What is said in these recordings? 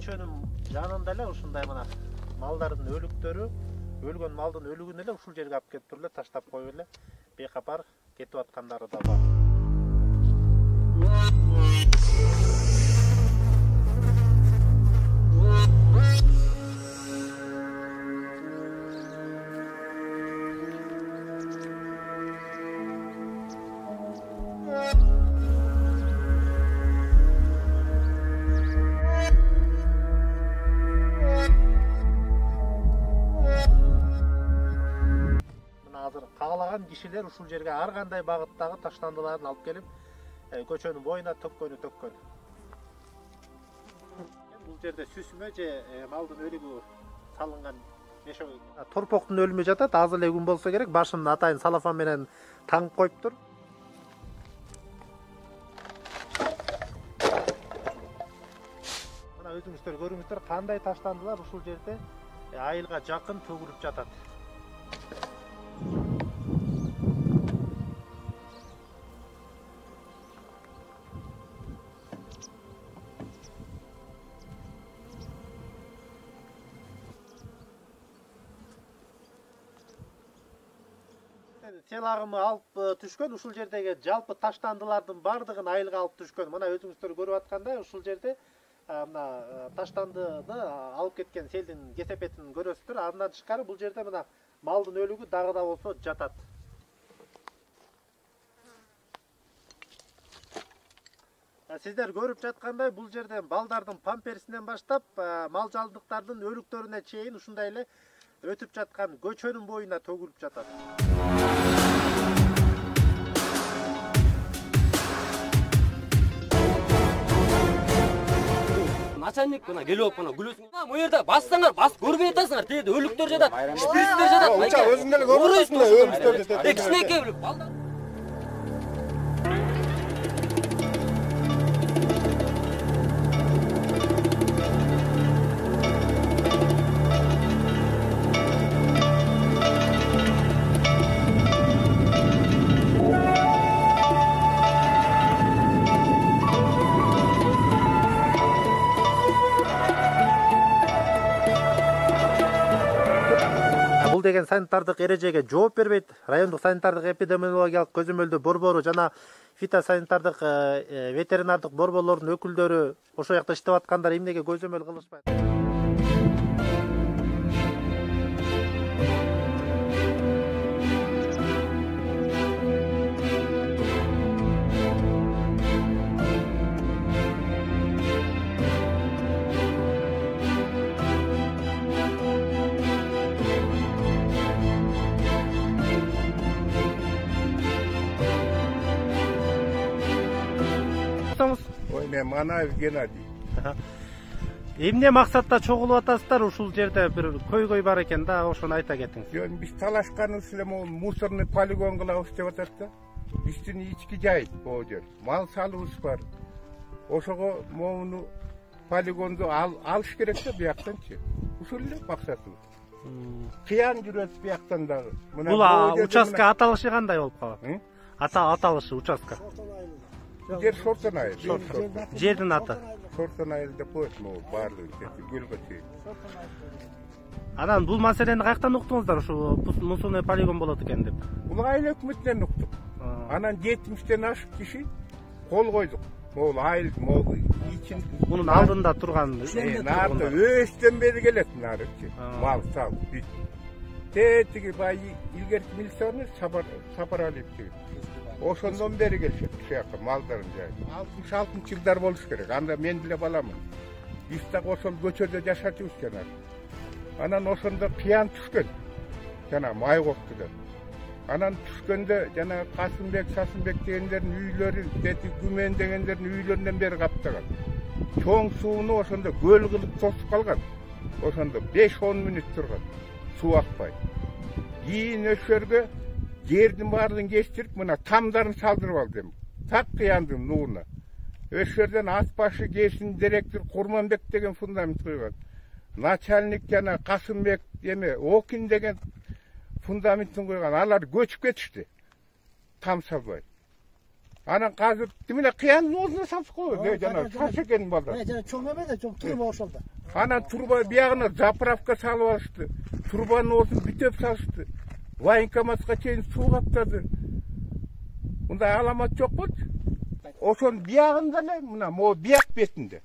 көчөнүн жанында эле ушундай мына малдардын өлүктөрү, өлгөн малдын өлүгүн эле ушул жерге алып келип туруп эле таштап коюп эле бейкапар кетип аткандары да бар. Каалаган кишилер ушул жерге ар кандай багыттагы таштандыларын алып келип көчөнүн боюна төккөнү төккөн. Бул жерде сүсмө же малдын өлүгү салынган мешок. Торпоктун өлүмү жатат, аз эле күн болсо керек, башын атайын салафан менен таңып коюптур. Мына өзүңүздөр көрүңүздөр кандай таштандылар ушул жерде айылга жакын төгүлүп жатат. Сел агымы алып түшкөн, ушул жердеги жалпы таштандылардын бардыгын айылга алып түшкөн. Мына өзүңүздөр көрүп аткандай ушул жерде мына таштандыны алып кеткен селдин кесепетин көрөсүздөр. Андан тышкары бул жерде мына малдын өлүгү дагы да болсо жатат. Сиздер көрүп жаткандай бул жерден балдардын памперсинен баштап мал жалдыктардын өлүктөрүнө чейин ушундай эле өтүп жаткан көчөнүн боюна төгүлүп жатат. Начальник мына келип мына күлөсүң. Бу жерде бассаңар, бас көрбөй атасыңар. Тээде өлүктөр жатат, шприцтер жатат. Уча өзүң эле көрүп атасың, өлүктөрдү. Кичинекей бүлүк балдар. Деген санитардык эрежеге жооп бербейт. Райондук санитардык эпидемиологиялык көзөмөлдөө борбору жана фитосанитардык ветеринардык борборлордун өкүлдөрү ошол жакта иштеп аткандар эмнеге көзөмөл кылышпайт? Ой, мен Манаев Геннадий. Эмне максатта чогулуп атасыздар? Ушул жерде бир көйгөй бар экен да, ошону айта кетиңиз. Жөн биз талашканыбыз эле могу мусорный полигон кылабыз деп атат да. Биздин ички жай могу жер. Мал салыбыз бар. Ошого могуну полигонду алыш керек да бияктанчы. Ушул эле максатыбыз. Кыян жүрөбүз бияктан дагы. Бул участка аталышы кандай болуп калат? Аталышы участка. Жер Шортон айыл. Жердин аты. Шортон айыл деп коет могу баардыгы көлгө чейин. Анан бул маселени каяктан уктуңуздар, ушу мусорный полигон болот экен деп? Бул айыл өкмөтүнөн уктук. Анан 70-тен ашык киши кол койдук. Могу айыл могу ичин. Мунун алдында турган. Нарда өстөн бери келет нарычы. Мал сал. Тетиги бай илгерки милиционер Сапаралиев деген. Ошондон бери келишет ушуяка малдарын жайып. 66-жылдар болуш керек. Анда мен деле баламын. Биз так ошол көчөдө жашачубуз жанагы. Анан ошондо кыян түшкөн. Жана Майкоктуда. Анан түшкөндө жана Касымбек, Сасымбек дегендердин үйлөрү, Тети Күмен дегендердин үйлөрүнөн бери каптаган. Чоң сууну ошондо көл кылып тосуп калган. Ошондо 5-10 мүнөт турган. Суу акпай. Кийин өшөргө жердин баардыгын кечтирип, мына тамдарын салдырып алдым. Так кыяндын нууна. Өшөрдөн ат башы кесин директор Курманбек деген фундамент койгон. Начальник жана Касымбек Окин деген фундаменттин койгон. Алар көчүп кетишти. Там салбай. Анан казыр тимеле кыяндын ордуна салып коет, жана таш экен балдар. Жана чоң эме да, чоң труба ошолда. Анан труба биягына заправка салып алышты. Трубанын ордун бүтөп салышты. Военкоматка чейин суу каптады. Мындай аламат жок болчу. Ошонун биягында эле мына могу бияк бетинде.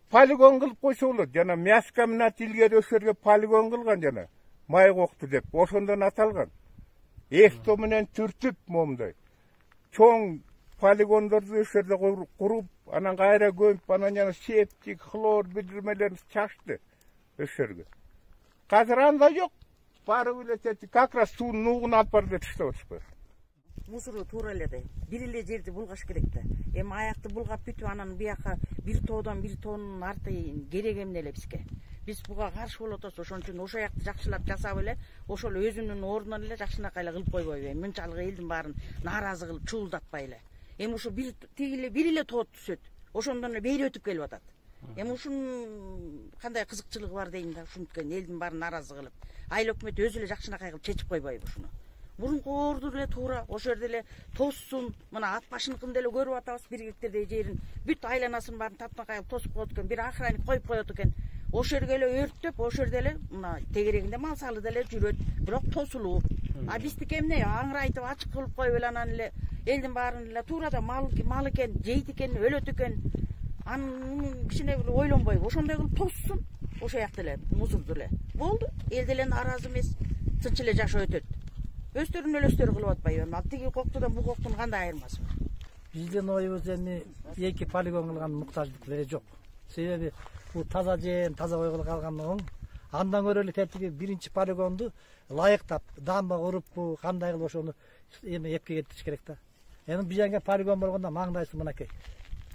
Полигон кылып койсо болот. Жана мяска менен илгери өшөргө полигон кылган жана майкокту деп ошондон аталган. Эсто менен түртүп момундай. Чоң полигондорду өшөрдө куруп, анан кайра көмүп, анан жана септик, хлор бидирмелерин чачты өшөргө. Казыр андай жок. Бары эле как раз суунун нугун алып барып таштап атышпайбы. Мусору туура эле да. Бир эле жерди булгаш керек да. Эми аякты булгап бүтүп анан бияка бир тоодон бир тоонун арты керек эмне эле бизге. Биз буга каршы болуп атабыз, ошон үчүн ошо аякты жакшылап жасап эле, ошол өзүнүн ордунан эле жакшынакай эле кылып койбойбу. Эми мынчалык элдин баарын нааразы кылып чуулдатпай эле. Эми ошо бир эле тоот түшөт. Ошондон эле бери өтүп келип атат. Эми ушунун кандай кызыкчылыгы бар дейм да, ушинткен элдин баарын нааразы кылып. Айыл өкмөт өзү эле жакшынакай кылып чечип койбойбу ушуну. Мурунку орду эле туура, ошол жерде эле тоссун. Мына ат башыныкында эле көрүп атабыз, бир гектардай жерин бүт айланасын баарын таптакай кылып тосуп коет экен, бир охранник коюп коет экен. Ошол жерге эле өрттөп, ошол жерде эле мына тегерегинде мал салып эле жүрөт, бирок тосулуу. А биздики эмне, аңырайтып ачык кылып коюп эле анан эле элдин баарын эле туурада мал экен, жейт экен, өлөт экен. Анын кичине бир ойлонбойбу, ошондой кылып тоссун. Ошол жакта эле мусорду эле. Болду, эл деле нааразы эмес, тынч эле жашоо өтөт. Өздөрүнүн эле өздөрү кылып атпайбы? Ал тиги коктудан бул коктун кандай айырмасы бар? Биздин оюбуз эми эки полигон кылган муктаждык деле жок. Себеби бул таза жер, таза койгулуп калган оң. Андан көрө эле тетиги биринчи полигонду ылайыктап, дамба куруп, кандай кылып ошону эми эпке кетириш керек да. Эми бизенге полигон болгондо маңдайсы мынакей.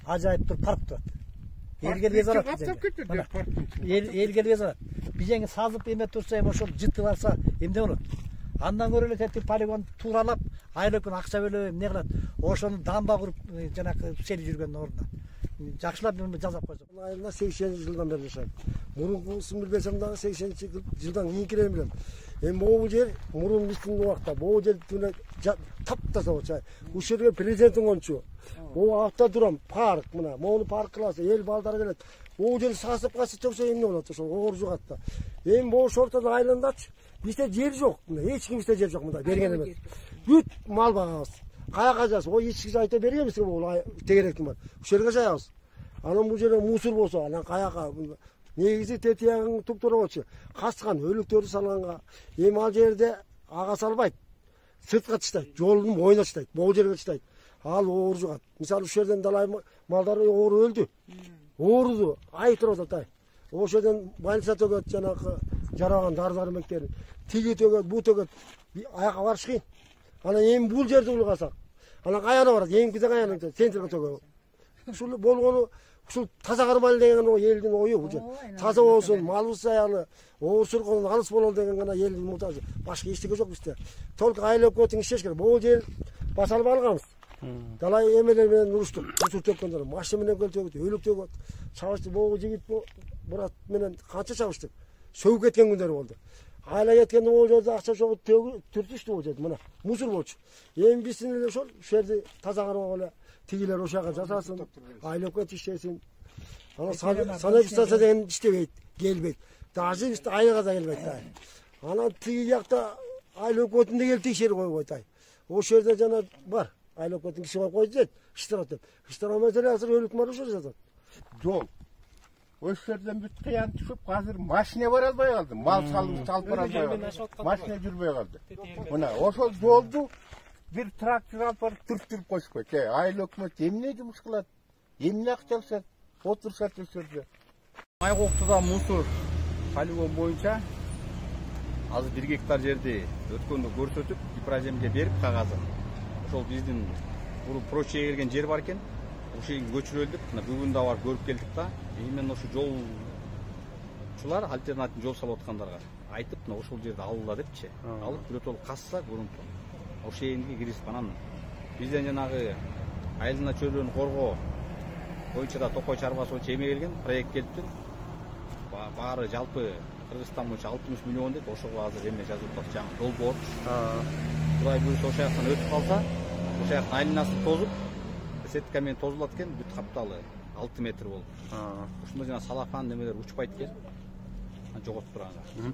Ажайып туруп парк турат. Элге лез алат. Элге лез алат. Бизенге сазып эме турса эми ошол жыты барса эмне болот? Андан көрө эле тетиги полигон тууралап, айыл өкмөт акча бөлүп эмне кылат? Ошону дамба куруп, жанакы сел жүргөн ордуна. Жакшылап жасап койсо. Айылда 80 жылдан бери жашайм. Мурункусын билбесем дагы 80 жылдан кийинкилерин билем. Эми могу жер мурун биздин убакта, могу жер таптаса болчу. Ушул жерге президенттин кончу. Могу автодром, парк мына, могуну парк кыласы, эл балдары келет. Могу жер сасып калса чоксо эмне болот ошол оор жугат да. Эми могу ошортодо айландачы. Бизде жер жок, мына эч кимде жер жок мында берген эмес. Бүт мал багабыз. Каяка жаз, ой эч киши айта берген эмес могу тегеректин бар. Ушул жерге жаябыз. Анан бул жерде мусор болсо, анан каяка негизи тетиягың туп-туура болчу. Каскан өлүктөрдү салганга, эми ал жерде ага салбайт. Сыртка таштайт, жолдун боюна таштайт, могу жерге таштайт. Ал оор жугат. Мисалы ушул жерден далай малдар оор өлдү. Ооруду айтып атат. Ошол жерден больница төгөт, жанакы жараган дары-дармектерин. Тиги төгөт, бу төгөт. Аяка барыш кыйын. Анан эми бул жерди улгасак, анан каяна барат? Эми каяна центрге төгөт. Ушул болгону ушул таза кармайлы деген элдин ою бул жер. Таза болсун, малыбыз аялы, оорсурконун алыс бололу деген гана элдин мутажы. Башка эчтеке жок бизде. Толук айыл өкмөтүн иштеш керек. Бул жер басалып алганбыз. Далай эмелер менен уруштук. Мусор төккөндөр, машина менен төгөт, өлүк төгөт. Чабышты могу жигит Мурат менен канча чабыштык. Сөгүп кеткен күндөр болду. Айла кеткенде могу жерде акча чогуп түртүштү бул жерде. Мына мусор болчу. Эми биздин эле ошол жерди таза кармап эле тигилер ошол жака жасасын, айыл өкмөт иштесин. Анан санэпистация деген иштебейт, келбейт. Даже бизде айылга да келбейт да. Анан тиги жакта айыл өкмөтүндө келип текшерип койбойт ай. Ошол жерде жана бар. Айыл өкмөтүн киши коюп койду дейт. Иштеп деп. Иштеп эле азыр өлүк бар ошол жатат. Жол. Ошол жерден бүт кыян түшүп, азыр машина бара албай калды. Мал салып бара албай калды. Машина жүрбөй калды. Мына ошол жолду бир трактор алып барып түртүп койушпайт. Айыл өкмөт эмне жумуш кылат? Эмне акча алышат? Отурушат ошол жерде. Майкоктуда мусор полигон боюнча азыр 1 гектар жерди өткөндө көрсөтүп, ипражемге берип кагазын. Ошол биздин прочее келген жер бар экен. Ошол көчүрөлдүк. Мына бүгүн да барып көрүп келдик да. Именно ошо жолчулар альтернатив жол салып аткандарга айтып, мына ошол жерди алгыла депчи. Алып бирөтөлүк касса көрүнүп. Ошол жерге киргизип анан бизден жанагы айылына чөйрөнү коргоо боюнча да Токой чарбасы боюнча эме келген, проект келиптир. Баары жалпы Кыргызстан боюнча 60 миллион деп ошого азыр эме жазып атат, жаңы жол болот. Кудай буйрса ошол жактан өтүп калса, ошол жактын айланасын тозуп, сетка менен тозулат экен, бүт капталы 6 метр болуп. Ушунда жана салафан немелер учпайт экен. Жоготуп турганга.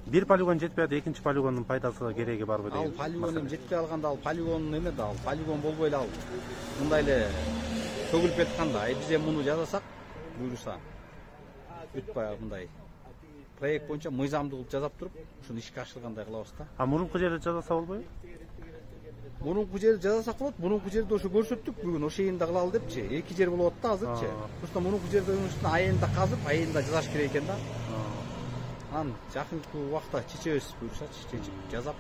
Бир полигон жетпейт, экинчи полигондун пайдасы кереги барбы Ал деген. полигон жетпей алганда ал полигон эме да, ал полигон болбой эле ал. Мындай эле төгүлүп кетканда, биз эми муну жасасак, буйруса бүт баягы мындай проект боюнча мыйзамдуу кылып жасап туруп, ушуну ишке ашыргандай кылабыз да. А мурунку жерде жасаса болбойбу? Мурунку жерди жасасак болот. Мурунку жерди ошо көрсөттүк бүгүн, ошо айында кылалы депчи. 2 жер болуп атты азырчы. Просто мурунку жерде үстүнө айында казып, айында жасаш керек экен да. Анан жакынкы убакта чечебиз буюрса, чечип жазап.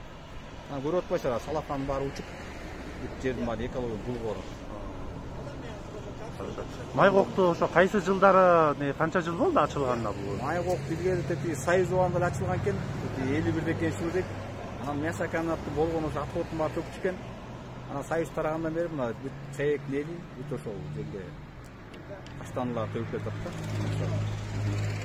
Анан көрүп атпайсыздар, салафан баары учуп, бүт жердин баары экология булгор. Майкокту ошо кайсы жылдары, канча жыл болду ачылганына бул? Майкок билгени тети Союз убагында ачылган экен, 51 экенчи жылдык. Анан мясо комбинаты болгон ошо отходтун баары төкчү экен. Анан Союз тарагандан бери мына бүт чайек нели, бүт ошол жерде таштандылар төгүп кетип атат да.